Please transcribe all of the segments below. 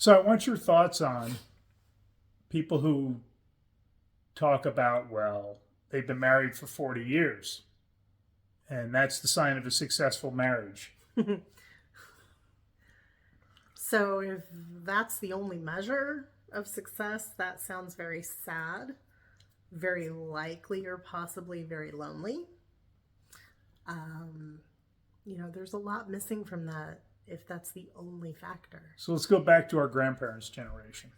So I want your thoughts on people who talk about, well, they've been married for 40 years, and that's the sign of a successful marriage. So if that's the only measure of success, that sounds very sad, very likely, or possibly very lonely. There's a lot missing from that if that's the only factor. So let's go back to our grandparents' generation.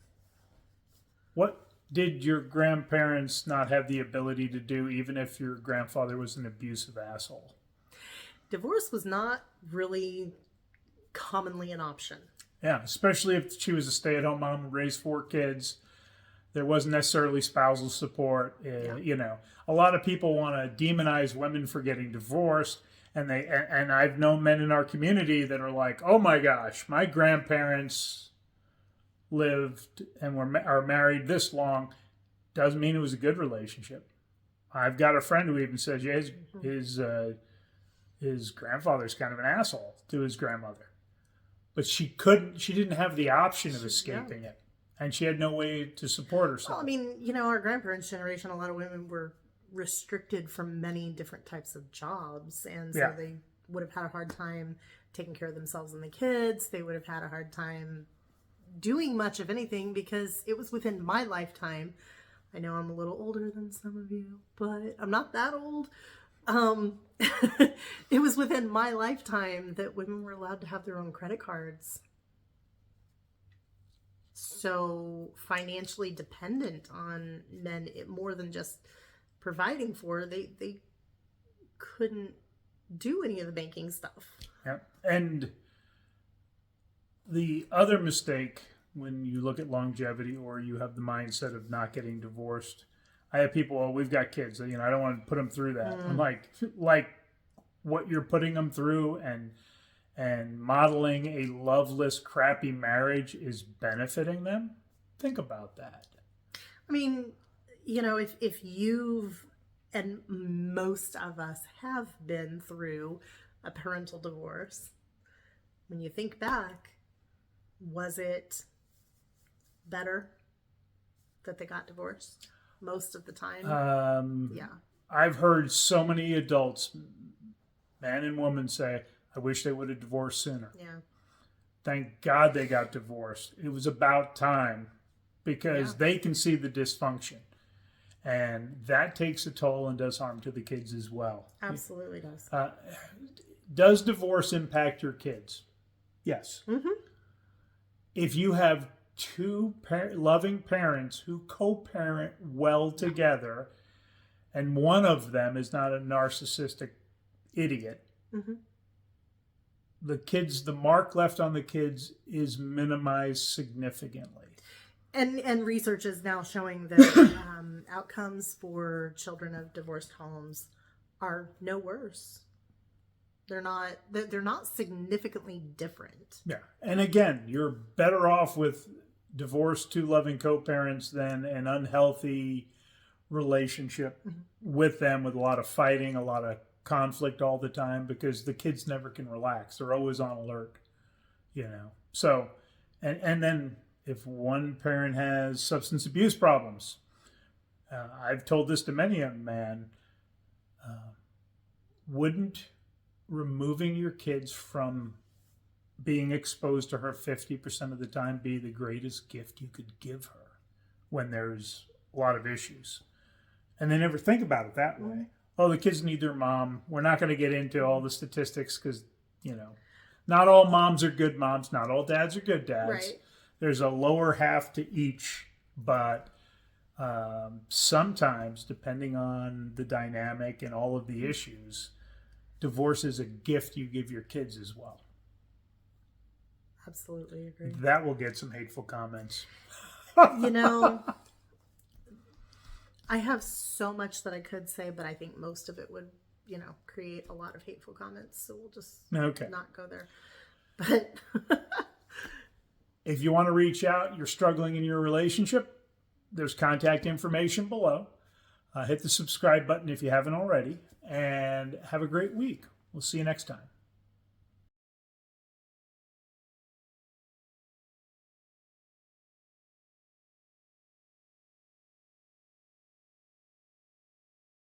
What did your grandparents not have the ability to do, even if your grandfather was an abusive asshole? Divorce was not really commonly an option. Yeah, especially if she was a stay-at-home mom and raised 4 kids. There wasn't necessarily spousal support. A lot of people want to demonize women for getting divorced, and I've known men in our community that are like, "Oh my gosh, my grandparents lived and are married this long. Doesn't mean it was a good relationship." I've got a friend who even says, yeah, his grandfather's kind of an asshole to his grandmother. But she didn't have the option of escaping it. And she had no way to support herself. Well, our grandparents' generation, a lot of women were restricted from many different types of jobs. And so they would have had a hard time taking care of themselves and the kids. They would have had a hard time doing much of anything because it was within my lifetime. I know I'm a little older than some of you, but I'm not that old. It was within my lifetime that women were allowed to have their own credit cards. So financially dependent on men, more than just providing for, they couldn't do any of the banking stuff. Yeah. And the other mistake when you look at longevity or you have the mindset of not getting divorced, I have people, well, we've got kids, I don't want to put them through that. I'm like what you're putting them through and modeling a loveless, crappy marriage is benefiting them. Think about that. If you've, and most of us have been through a parental divorce, when you think back, was it better that they got divorced most of the time? Yeah. I've heard so many adults, man and woman, say, I wish they would have divorced sooner. Yeah. Thank God they got divorced. It was about time because they can see the dysfunction. And that takes a toll and does harm to the kids as well. Absolutely does. Does divorce impact your kids? Yes. Mm-hmm. If you have 2 loving parents who co-parent well together, and one of them is not a narcissistic idiot, the mark left on the kids is minimized significantly. And research is now showing that outcomes for children of divorced homes are no worse. They're not significantly different. Yeah. And again, you're better off with divorced 2 loving co-parents than an unhealthy relationship with them, with a lot of fighting, a lot of conflict all the time, because the kids never can relax. They're always on alert, So, and then if one parent has substance abuse problems, I've told this to many a man, wouldn't removing your kids from being exposed to her 50% of the time be the greatest gift you could give her when there's a lot of issues? And they never think about it that way. Oh, the kids need their mom. We're not going to get into all the statistics because, not all moms are good moms. Not all dads are good dads. Right. There's a lower half to each, but sometimes, depending on the dynamic and all of the issues, divorce is a gift you give your kids as well. Absolutely agree. That will get some hateful comments. I have so much that I could say, but I think most of it would, create a lot of hateful comments. So we'll just not go there. But if you want to reach out, you're struggling in your relationship, there's contact information below. Hit the subscribe button if you haven't already. And have a great week. We'll see you next time.